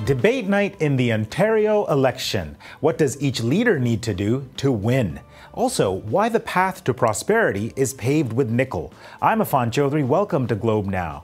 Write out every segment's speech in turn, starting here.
Debate night in the Ontario election. What does each leader need to do to win? Also, why the path to prosperity is paved with nickel. I'm Affan Chowdhry. Welcome to Globe Now.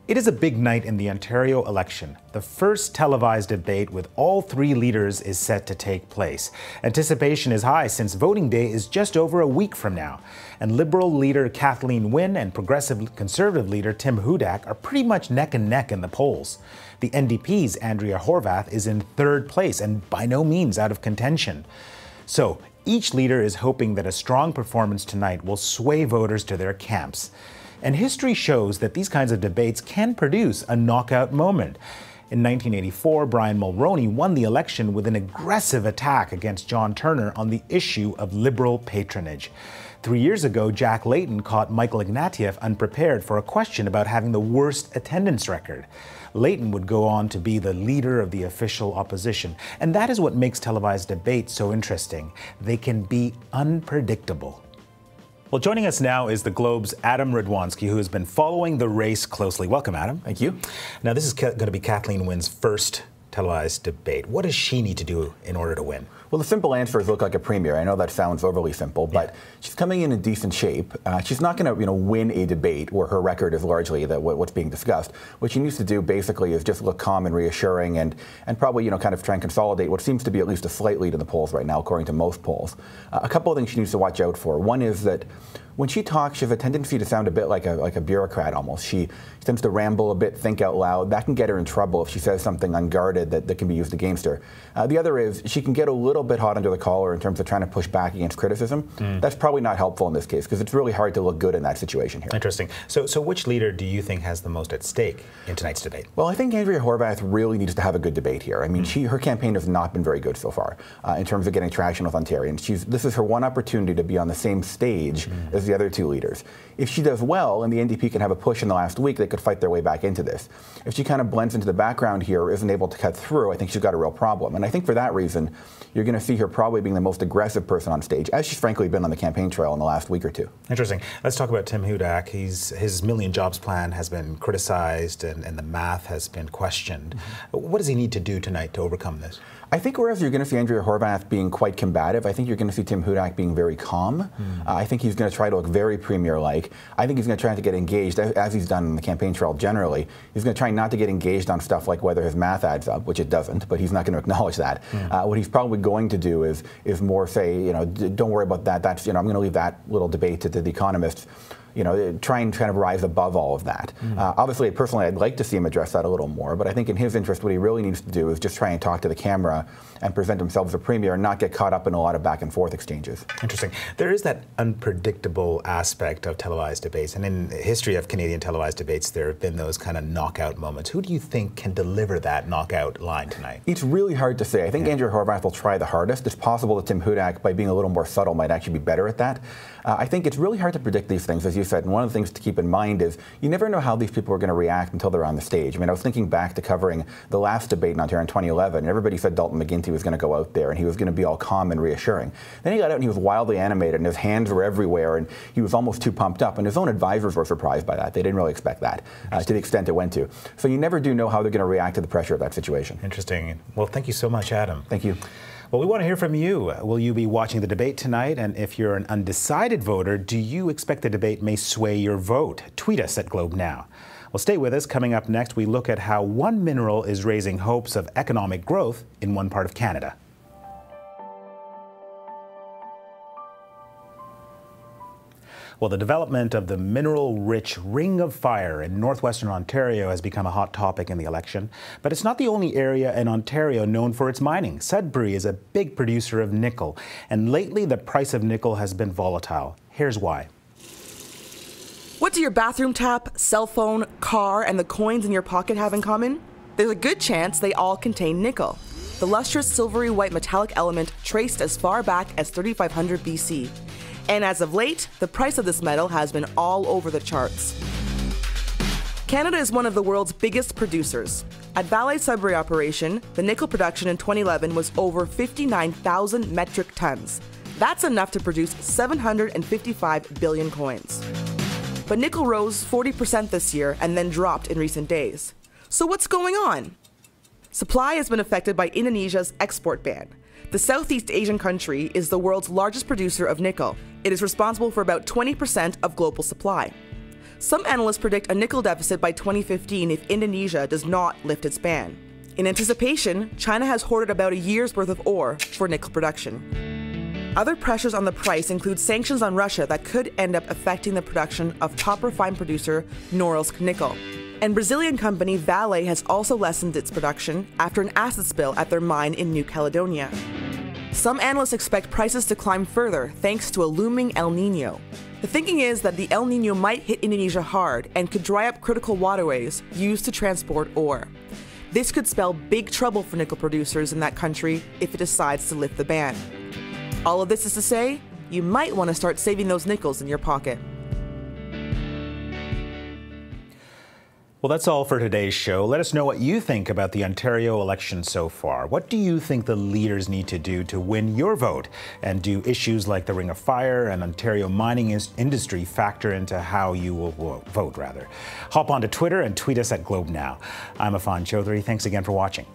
It is a big night in the Ontario election. The first televised debate with all three leaders is set to take place. Anticipation is high since voting day is just over a week from now. And Liberal leader Kathleen Wynne and Progressive Conservative leader Tim Hudak are pretty much neck and neck in the polls. The NDP's Andrea Horwath is in third place and by no means out of contention. So each leader is hoping that a strong performance tonight will sway voters to their camps. And history shows that these kinds of debates can produce a knockout moment. In 1984, Brian Mulroney won the election with an aggressive attack against John Turner on the issue of Liberal patronage. 3 years ago, Jack Layton caught Michael Ignatieff unprepared for a question about having the worst attendance record. Layton would go on to be the leader of the official opposition. And that is what makes televised debates so interesting. They can be unpredictable. Well, joining us now is the Globe's Adam Radwanski, who has been following the race closely. Welcome, Adam. Thank you. Now, this is going to be Kathleen Wynne's first televised debate. What does she need to do in order to win? Well, the simple answer is look like a premier. I know that sounds overly simple, but she's coming in decent shape. She's not going to, win a debate where her record is largely what's being discussed. What she needs to do basically is just look calm and reassuring, and probably kind of try and consolidate what seems to be at least a slight lead in the polls right now, according to most polls. A couple of things she needs to watch out for. One is that when she talks, she has a tendency to sound a bit like a bureaucrat almost. She tends to ramble a bit, think out loud. That can get her in trouble if she says something unguarded that can be used against her. The other is she can get a little bit hot under the collar in terms of trying to push back against criticism. That's probably not helpful in this case because it's really hard to look good in that situation here. Interesting. So which leader do you think has the most at stake in tonight's debate? Well, I think Andrea Horwath really needs to have a good debate here. I mean, her campaign has not been very good so far in terms of getting traction with Ontarians. This is her one opportunity to be on the same stage as the other two leaders. If she does well and the NDP can have a push in the last week, they could fight their way back into this. If she kind of blends into the background here, isn't able to cut through, I think she's got a real problem. And I think for that reason, you're going to see her probably being the most aggressive person on stage, as she's frankly been on the campaign trail in the last week or two. Interesting. Let's talk about Tim Hudak. His million jobs plan has been criticized and the math has been questioned. What does he need to do tonight to overcome this? I think whereas you're going to see Andrea Horwath being quite combative, I think you're going to see Tim Hudak being very calm. I think he's going to try to look very premier-like. I think he's going to try to get engaged, as he's done in the campaign trail generally. He's going to try not to get engaged on stuff like whether his math adds up, which it doesn't, but he's not going to acknowledge that. What he's probably going to do is more say, don't worry about that. That's, I'm going to leave that little debate to the economists. Try and kind of rise above all of that. Obviously, personally, I'd like to see him address that a little more, but I think in his interest, what he really needs to do is just try and talk to the camera and present himself as a premier and not get caught up in a lot of back and forth exchanges. Interesting. There is that unpredictable aspect of televised debates, and in the history of Canadian televised debates, there have been those kind of knockout moments. Who do you think can deliver that knockout line tonight? It's really hard to say. I think Andrea Horwath will try the hardest. It's possible that Tim Hudak, by being a little more subtle, might actually be better at that. I think it's really hard to predict these things, as you said, and one of the things to keep in mind is you never know how these people are going to react until they're on the stage. I mean, I was thinking back to covering the last debate in Ontario in 2011, and everybody said Dalton McGuinty was going to go out there and he was going to be all calm and reassuring. Then he got out and he was wildly animated and his hands were everywhere and he was almost too pumped up, and his own advisors were surprised by that. They didn't really expect that to the extent it went to. So you never do know how they're going to react to the pressure of that situation. Interesting. Well, thank you so much, Adam. Thank you. Well, we want to hear from you. Will you be watching the debate tonight? And if you're an undecided voter, do you expect the debate may sway your vote? Tweet us at Globe Now. Well, stay with us. Coming up next, we look at how one mineral is raising hopes of economic growth in one part of Canada. Well, the development of the mineral-rich Ring of Fire in northwestern Ontario has become a hot topic in the election. But it's not the only area in Ontario known for its mining. Sudbury is a big producer of nickel, and lately the price of nickel has been volatile. Here's why. What do your bathroom tap, cell phone, car, and the coins in your pocket have in common? There's a good chance they all contain nickel, the lustrous silvery white metallic element traced as far back as 3500 BC. And as of late, the price of this metal has been all over the charts. Canada is one of the world's biggest producers. At Vale's Sudbury operation, the nickel production in 2011 was over 59,000 metric tons. That's enough to produce 755 billion coins. But nickel rose 40% this year and then dropped in recent days. So what's going on? Supply has been affected by Indonesia's export ban. The Southeast Asian country is the world's largest producer of nickel. It is responsible for about 20% of global supply. Some analysts predict a nickel deficit by 2015 if Indonesia does not lift its ban. In anticipation, China has hoarded about a year's worth of ore for nickel production. Other pressures on the price include sanctions on Russia that could end up affecting the production of top refined producer Norilsk nickel. And Brazilian company Vale has also lessened its production after an acid spill at their mine in New Caledonia. Some analysts expect prices to climb further thanks to a looming El Nino. The thinking is that the El Nino might hit Indonesia hard and could dry up critical waterways used to transport ore. This could spell big trouble for nickel producers in that country if it decides to lift the ban. All of this is to say, you might want to start saving those nickels in your pocket. Well, that's all for today's show. Let us know what you think about the Ontario election so far. What do you think the leaders need to do to win your vote? And do issues like the Ring of Fire and Ontario mining industry factor into how you will vote, rather? Hop onto Twitter and tweet us at Globe Now. I'm Affan Chowdhry. Thanks again for watching.